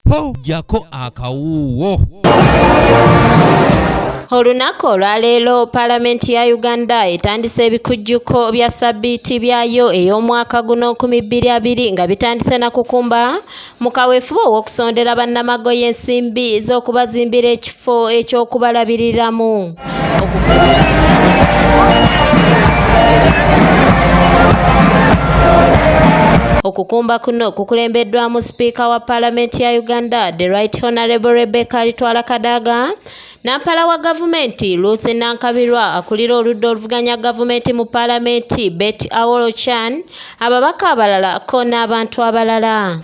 po jako akawuwo. Olunaku olwaleero Paalamenti ya Uganda etandise ebikujjuko bya ssabbiiti byayo ey'omwaka guno 2020 nga bitandise na kukumba mu kaweefube w'okusondera bannamagoye ensimbi z'okubazimbira ekifo eky'okubalabiriramu. Okukumba kuno kukulembeddwamu Sipiika wa Paalamenti ya Uganda, The Right Honourable Rebecca Litwala Kadaga, Nampala wa gavumenti Ruth Nankabirwa, akulira oludda oluvuganya gavumenti mu Paalamenti Betty Awolo Chan, ababaka abalala ko n'abantu abalala.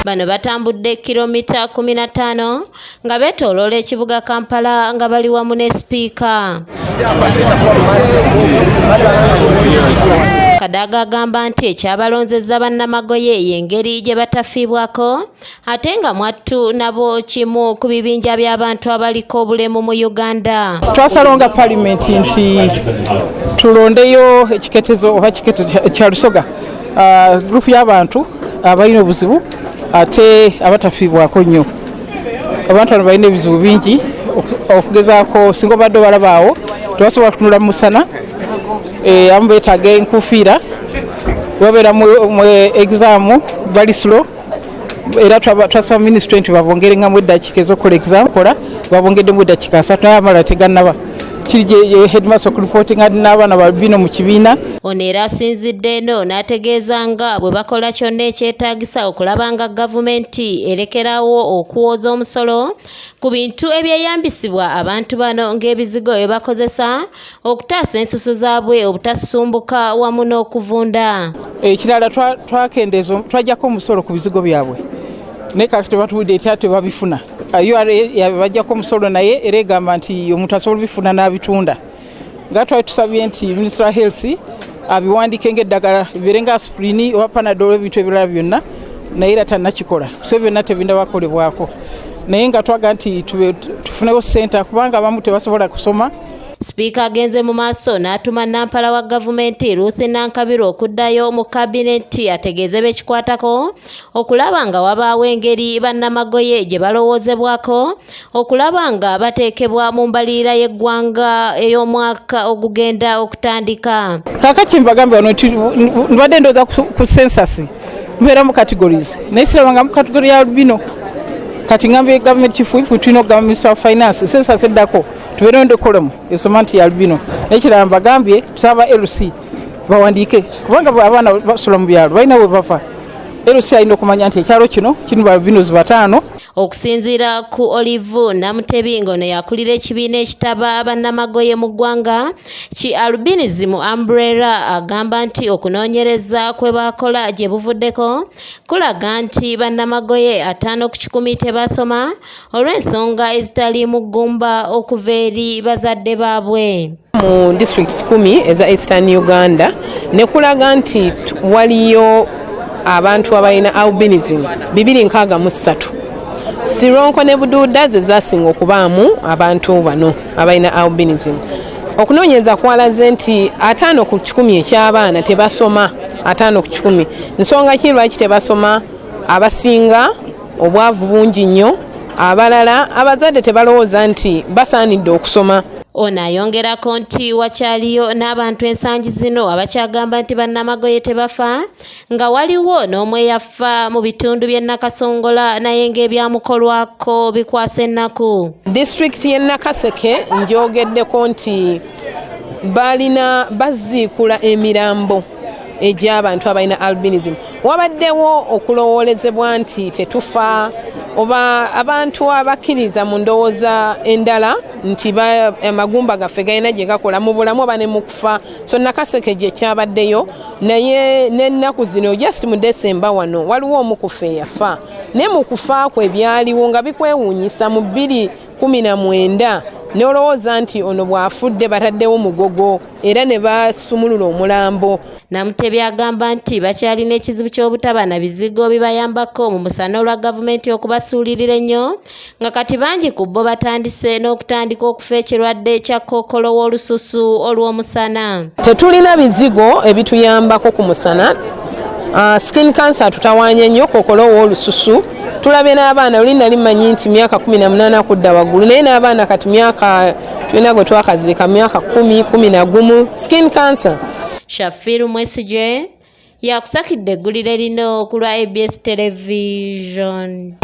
Bano batambudde kilomita 15 nga beetooloola ekibuga Kampala nga bali wamu ne Sipiika. Kadaga agamba nti ekyabalonzezza bannamagoye y'engeri gye batafiibwako ate nga mwattu nabo kimu ku bibinja by'abantu abaliko obulemu mu Uganda. Twasalonga Paalamenti nti tulondeyo ekiketezo oba kiketo kya Lusoga grupu y'abantu abalina obuzibu ate abatafiibwako nnyo. Abantu bano balina ebizibu bingi okugezaako singa obadde obalabaawo tebasobola kutunula mu musana, abamu beetaaga enkuufiira, babeera mu exam bali slow, era twasaba minisitule nti babongerengamu eddakiika ez'okukola exam kola babongeddemu eddakiika 3 naye amala tegannaba. Kiri headmaster okuripootinga n'abaana babino mu kibiina. Ono era asinzidde eno n'ategeeza nga bwe bakola kyonna ekyetaagisa okulaba nga gavumenti erekerawo okuwooza omusolo ku bintu ebyeyambisibwa abantu bano ng'ebizigo bye bakozesa okutaasa ensusu zaabwe obutasumbuka wamu n'okuvunda. Ekirala twakendeeza twajjako omusolo ku bizigo byabwe naye kati tebatuwudde etya tebabifuna. URA bajjako omusolo naye era egamba nti omuntu asobola bifuna n'abitunda. Nga twali tusabye nti Minister wa Health abiwandiike ng'eddagala bibeere nga aspirini oba Panadol ebintu ebirala byonna, naye era tannakikola. So byonna tebindabakolebwako. Naye nga twaga nti tufunewo ssente kubanga abamu tebasobola kusoma. Sipiika agenze mu maaso n'atuma Nampala wa gavumenti Ruth Nankabirwa okuddayo mu kabineti ategeeze bekikwatako okulaba nga wabaawo engeri bannamagoye gye balowoozebwako okulaba nga bateekebwa mu mbalirira y'eggwanga ey'omwaka ogugenda okutandika. Kaakati mbagambye wano nti mbadde ndowooza ku census mbeera mu categories naye sirabanga mu category ya albino. Kati ngambye gavumenti kifuifu tulina okugamba Minister of Finance census eddako tubeere ndokolemu esoma nti albino. Ekirala mbagambye tusaba LC bawandiike kubanga abaana basula mu byalo balina bwe bafa. LC alina okumanya nti ekyalo kino kirimu albinozi 5. Okusinziira ku Olive Namutebi ng'ono yakulira ekibiina ekitaba bannamagoye mu ggwanga ki Albinism Umbrella, agamba nti okunoonyereza kwe bakola gye buvuddeko kulaga nti bannamagoye 5 ku 10 tebasoma olw'ensonga ezitaliimu ggumba okuva eri bazadde baabwe. Mu districts 10 eza Eastern Uganda ne kulaga nti waliyo abantu abalina albinism 263. Sironko ne Bududa ze zasinga okubaamu abantu bano abalina albinism. Okunoonyereza kwalaze nti 5 ku 10 eky'abaana tebasoma. 5 ku 10 nsonga ki lwaki tebasoma? Abasinga obwavu bungi nnyo, abalala abazadde tebalowooza nti basaanidde okusoma. Ono ayongerako nti wakyaliyo n'abantu ensangi zino abakyagamba nti bannamagoye tebafa nga waliwo n'omu eyafa mu bitundu by'e Nakasongola naye ng'ebyamukolwako bikwasa ennaku. Disitulikiti y'e Nakaseke njogeddeko nti baziikula emirambo egy'abantu abalina albinism. Wabaddewo okulowoolezebwa nti tetufa oba abantu abakkiriza mu ndowooza endala nti amagumba gaffe galina gye gakola mu bulamu oba ne mu kufa. So Nakaseke gye kyabaddeyo naye n'ennaku zino just mu December wano waliwo omu ku ffe eyafa. Ne mu kufa kwe byaliwo nga bikwewuunyisa mu 2019 n'olowooza nti ono bw'afudde bataddewo mugogo era ne basumulula omulambo. Namutebi agamba nti bakyalina ekizibu ky'obutaba na bizigo bibayambako mu musana olwa gavumenti okubasuulirira ennyo nga kati bangi ku bo batandise n'okutandika okufa ekirwadde kya kkookolo w'olususu olw'omusana. Tetulina bizigo ebituyambako ku musana Skin cancer tutawaanya nnyo kookolo w'olususu. Tulabye n'abaana oli nali mmanyi nti myaka 18 kudda waggulu naye n'abaana kati myaka tulina gwe twakaziika myaka 10, 11. Skin cancer. Shafiru Mwesigye yakusakidde eggulire lino ku lwa ABS Television.